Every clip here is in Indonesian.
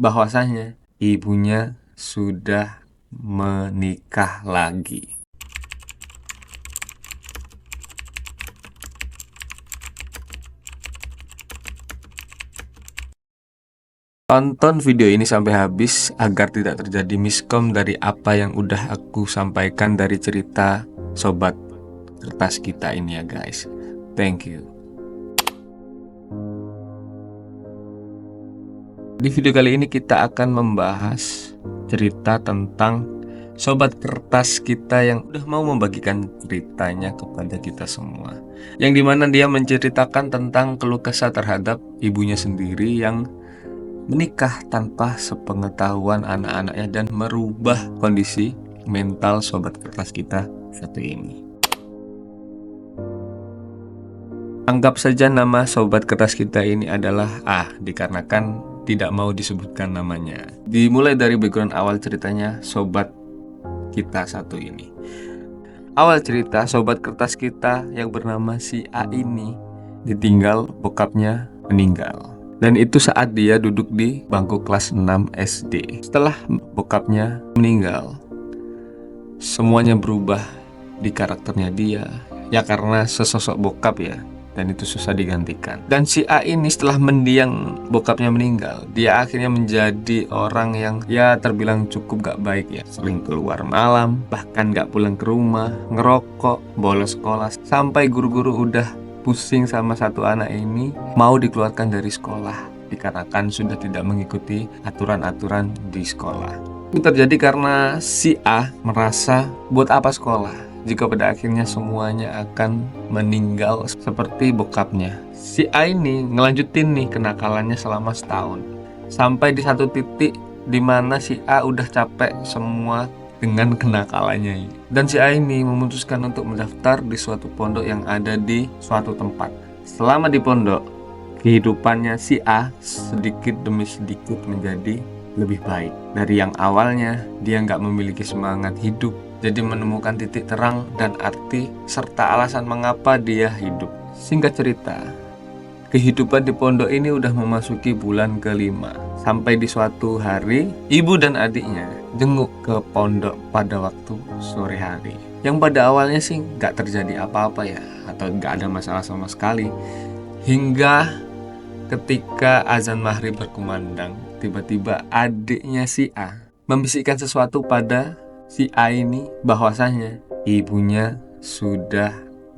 bahwasanya ibunya sudah menikah lagi. Tonton video ini sampai habis agar tidak terjadi miskom dari apa yang udah aku sampaikan dari cerita sobat kertas kita ini ya guys. Thank you. Di video kali ini kita akan membahas cerita tentang sobat kertas kita yang udah mau membagikan ceritanya kepada kita semua, yang dimana dia menceritakan tentang keluh kesah terhadap ibunya sendiri yang menikah tanpa sepengetahuan anak-anaknya dan merubah kondisi mental sobat kertas kita satu ini. Anggap saja nama sobat kertas kita ini adalah A, dikarenakan tidak mau disebutkan namanya. Dimulai dari background awal ceritanya sobat kita satu ini. Awal cerita sobat kertas kita yang bernama si A ini ditinggal bokapnya meninggal. Dan itu saat dia duduk di bangku kelas 6 SD. Setelah bokapnya meninggal, semuanya berubah di karakternya dia. Ya karena sesosok bokap ya, dan itu susah digantikan. Dan si A ini setelah mendiang bokapnya meninggal, dia akhirnya menjadi orang yang ya terbilang cukup gak baik ya. Sering keluar malam, bahkan gak pulang ke rumah, ngerokok, bolos sekolah. Sampai guru-guru udah pusing sama satu anak ini mau dikeluarkan dari sekolah dikarenakan sudah tidak mengikuti aturan-aturan di sekolah. Itu terjadi karena si A merasa buat apa sekolah jika pada akhirnya semuanya akan meninggal seperti bokapnya. Si A ini ngelanjutin nih kenakalannya selama setahun, sampai di satu titik dimana si A udah capek semua dengan kenakalannya ini. Dan si A ini memutuskan untuk mendaftar di suatu pondok yang ada di suatu tempat. Selama di pondok, kehidupannya si A sedikit demi sedikit menjadi lebih baik. Dari yang awalnya dia nggak memiliki semangat hidup, jadi menemukan titik terang dan arti serta alasan mengapa dia hidup. Singkat cerita, kehidupan di pondok ini udah memasuki bulan ke-5. Sampai di suatu hari, ibu dan adiknya jenguk ke pondok pada waktu sore hari. Yang pada awalnya sih gak terjadi apa-apa ya, atau gak ada masalah sama sekali. Hingga ketika azan maghrib berkumandang, tiba-tiba adiknya si A membisikkan sesuatu pada si A ini bahwasanya ibunya sudah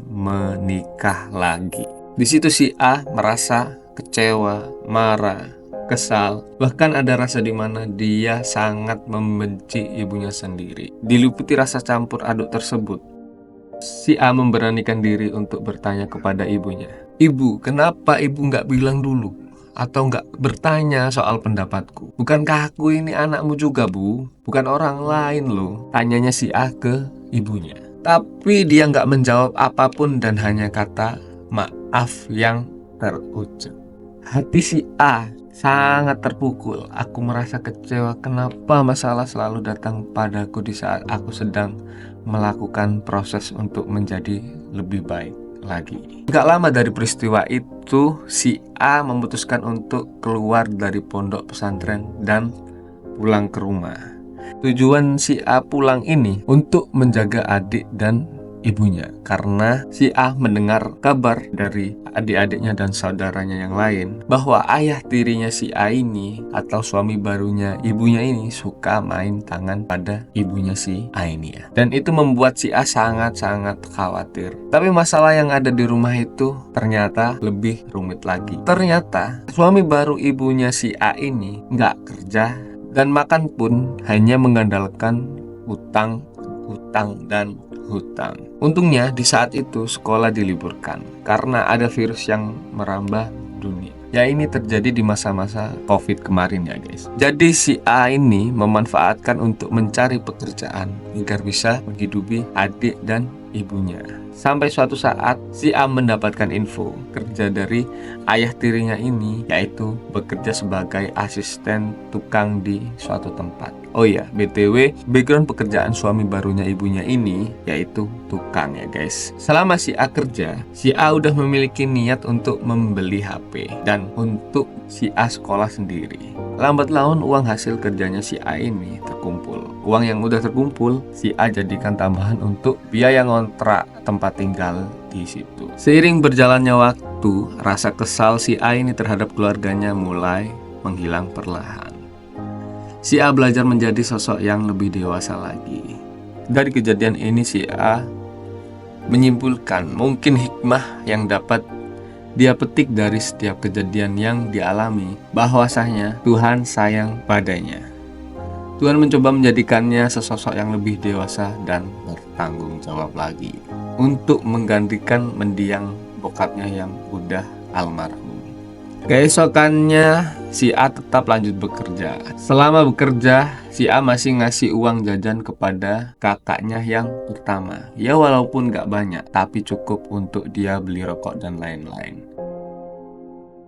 menikah lagi. Di situ si A merasa kecewa, marah, kesal, bahkan ada rasa di mana dia sangat membenci ibunya sendiri. Diliputi rasa campur aduk tersebut, si A memberanikan diri untuk bertanya kepada ibunya, "Ibu, kenapa ibu nggak bilang dulu? Atau nggak bertanya soal pendapatku? Bukankah aku ini anakmu juga, Bu? Bukan orang lain loh." Tanyanya si A ke ibunya. Tapi dia nggak menjawab apapun dan hanya kata maaf yang terucap. Hati si A sangat terpukul. Aku merasa kecewa kenapa masalah selalu datang padaku di saat aku sedang melakukan proses untuk menjadi lebih baik lagi. Gak lama dari peristiwa itu, si A memutuskan untuk keluar dari pondok pesantren dan pulang ke rumah. Tujuan si A pulang ini untuk menjaga adik dan ibunya, karena si A mendengar kabar dari adik-adiknya dan saudaranya yang lain bahwa ayah tirinya si A ini atau suami barunya ibunya ini suka main tangan pada ibunya si A ini ya. Dan itu membuat si A sangat-sangat khawatir. Tapi masalah yang ada di rumah itu ternyata lebih rumit lagi. Ternyata suami baru ibunya si A ini nggak kerja dan makan pun hanya mengandalkan hutang dan hutang. Untungnya di saat itu sekolah diliburkan karena ada virus yang merambah dunia. Ya ini terjadi di masa-masa COVID kemarin ya guys. Jadi si A ini memanfaatkan untuk mencari pekerjaan agar bisa menghidupi adik dan ibunya. Sampai suatu saat si A mendapatkan info kerja dari ayah tirinya ini, yaitu bekerja sebagai asisten tukang di suatu tempat. Oh iya, BTW, background pekerjaan suami barunya ibunya ini yaitu tukang ya guys. Selama si A kerja, si A udah memiliki niat untuk membeli HP dan untuk si A sekolah sendiri. Lambat laun uang hasil kerjanya si A ini terkumpul. Uang yang udah terkumpul, si A jadikan tambahan untuk biaya ngontrak tempat tinggal di situ. Seiring berjalannya waktu, rasa kesal si A ini terhadap keluarganya mulai menghilang perlahan. Si A belajar menjadi sosok yang lebih dewasa lagi. Dari kejadian ini si A menyimpulkan mungkin hikmah yang dapat dia petik dari setiap kejadian yang dialami, bahwasanya Tuhan sayang padanya. Tuhan mencoba menjadikannya sesosok yang lebih dewasa dan bertanggung jawab lagi untuk menggantikan mendiang bokapnya yang udah almarhum. Keesokannya si A tetap lanjut bekerja. Selama bekerja, si A masih ngasih uang jajan kepada kakaknya yang pertama. Ya walaupun gak banyak, tapi cukup untuk dia beli rokok dan lain-lain.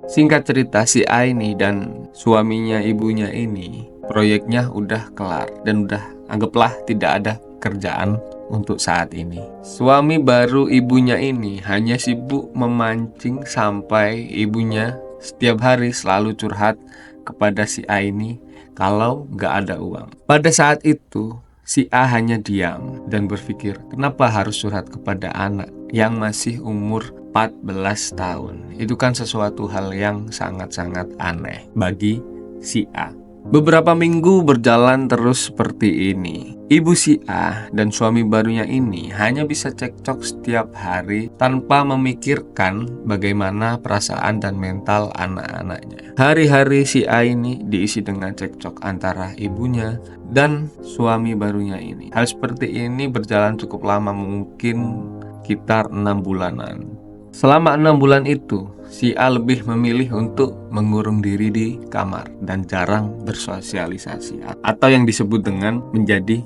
Singkat cerita, si A ini dan suaminya ibunya ini proyeknya udah kelar dan udah anggaplah tidak ada kerjaan untuk saat ini. Suami baru ibunya ini hanya sibuk memancing sampai ibunya setiap hari selalu curhat kepada si A ini kalau gak ada uang. Pada saat itu si A hanya diam dan berpikir, kenapa harus curhat kepada anak yang masih umur 14 tahun? Itu kan sesuatu hal yang sangat-sangat aneh bagi si A. Beberapa minggu berjalan terus seperti ini. Ibu si A dan suami barunya ini hanya bisa cekcok setiap hari tanpa memikirkan bagaimana perasaan dan mental anak-anaknya. Hari-hari si A ini diisi dengan cekcok antara ibunya dan suami barunya ini. Hal seperti ini berjalan cukup lama, mungkin sekitar 6 bulanan. Selama 6 bulan itu, si A lebih memilih untuk mengurung diri di kamar dan jarang bersosialisasi, atau yang disebut dengan menjadi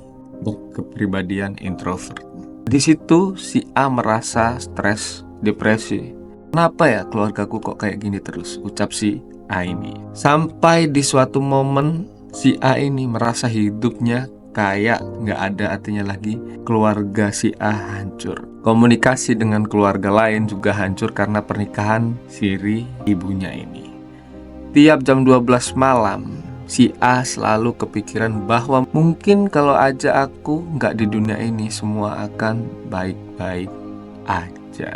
kepribadian introvert. Di situ si A merasa stres, depresi. Kenapa ya keluargaku kok kayak gini terus, ucap si A ini. Sampai di suatu momen si A ini merasa hidupnya kayak gak ada artinya lagi. Keluarga si A hancur. Komunikasi dengan keluarga lain juga hancur karena pernikahan siri ibunya ini. Tiap jam 12 malam, si A selalu kepikiran bahwa mungkin kalau aja aku gak di dunia ini, semua akan baik-baik aja.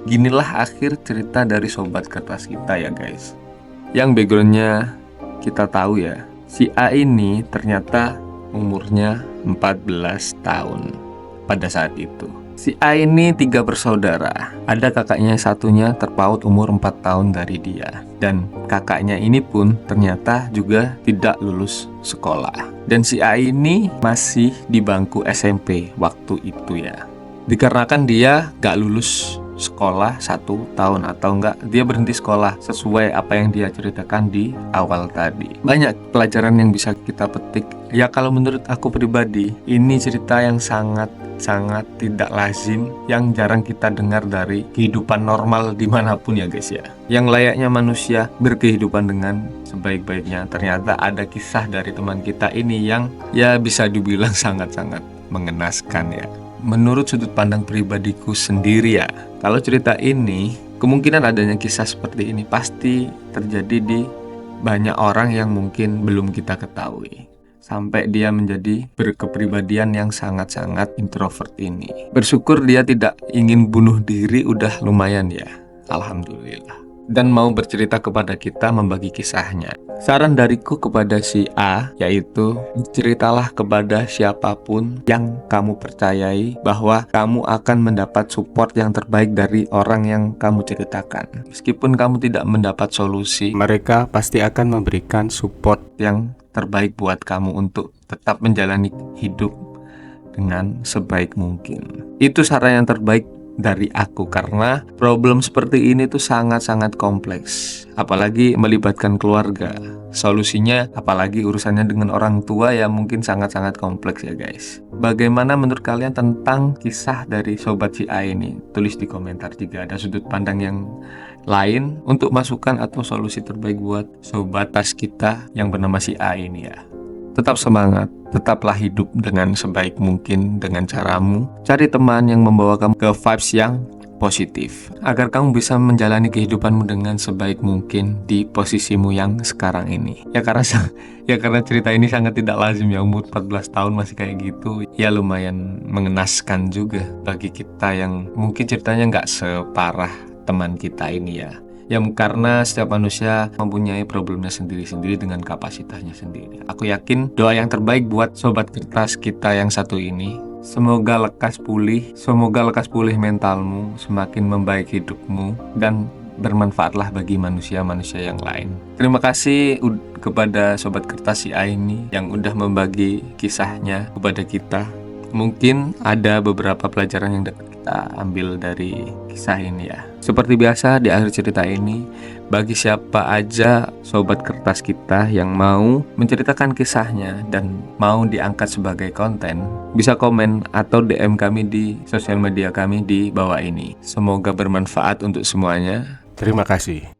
Ginilah akhir cerita dari Sobat Kertas kita ya guys. Yang backgroundnya kita tahu ya, si A ini ternyata umurnya 14 tahun pada saat itu. Si A ini 3 bersaudara. Ada kakaknya satunya terpaut umur 4 tahun dari dia. Dan kakaknya ini pun ternyata juga tidak lulus sekolah. Dan si A ini masih di bangku SMP waktu itu ya. Dikarenakan dia gak lulus sekolah 1 tahun atau enggak, dia berhenti sekolah sesuai apa yang dia ceritakan di awal tadi. Banyak pelajaran yang bisa kita petik. Ya kalau menurut aku pribadi, ini cerita yang sangat tidak lazim, yang jarang kita dengar dari kehidupan normal dimanapun ya guys ya. Yang layaknya manusia berkehidupan dengan sebaik-baiknya. Ternyata ada kisah dari teman kita ini yang ya bisa dibilang sangat-sangat mengenaskan ya. Menurut sudut pandang pribadiku sendiri ya, kalau cerita ini, kemungkinan adanya kisah seperti ini pasti terjadi di banyak orang yang mungkin belum kita ketahui. Sampai dia menjadi berkepribadian yang sangat-sangat introvert ini. Bersyukur dia tidak ingin bunuh diri udah lumayan ya, alhamdulillah. Dan mau bercerita kepada kita, membagi kisahnya. Saran dariku kepada si A yaitu, ceritalah kepada siapapun yang kamu percayai bahwa kamu akan mendapat support yang terbaik dari orang yang kamu ceritakan. Meskipun kamu tidak mendapat solusi, mereka pasti akan memberikan support yang terbaik buat kamu untuk tetap menjalani hidup dengan sebaik mungkin. Itu saran yang terbaik dari aku, karena problem seperti ini tuh sangat-sangat kompleks. apalagi melibatkan keluarga. Solusinya apalagi urusannya dengan orang tua ya mungkin sangat-sangat kompleks ya guys. Bagaimana menurut kalian tentang kisah dari Sobat si A ini? Tulis di komentar jika ada sudut pandang yang lain untuk masukan atau solusi terbaik buat sobat tas kita yang bernama si A ini ya. Tetap semangat, tetaplah hidup dengan sebaik mungkin dengan caramu. Cari teman yang membawa kamu ke vibes yang positif agar kamu bisa menjalani kehidupanmu dengan sebaik mungkin di posisimu yang sekarang ini. Ya karena cerita ini sangat tidak lazim ya, umur 14 tahun masih kayak gitu. Ya lumayan mengenaskan juga bagi kita yang mungkin ceritanya nggak separah teman kita ini ya. Ya karena setiap manusia mempunyai problemnya sendiri-sendiri dengan kapasitasnya sendiri. Aku yakin doa yang terbaik buat sobat kertas kita yang satu ini, semoga lekas pulih mentalmu, semakin membaik hidupmu, dan bermanfaatlah bagi manusia-manusia yang lain. Terima kasih kepada sobat kertas si A ini yang udah membagi kisahnya kepada kita. Mungkin ada beberapa pelajaran yang dapat kita ambil dari kisah ini ya. Seperti biasa di akhir cerita ini, bagi siapa aja sobat kertas kita yang mau menceritakan kisahnya dan mau diangkat sebagai konten, bisa komen atau DM kami di sosial media kami di bawah ini. Semoga bermanfaat untuk semuanya. Terima kasih.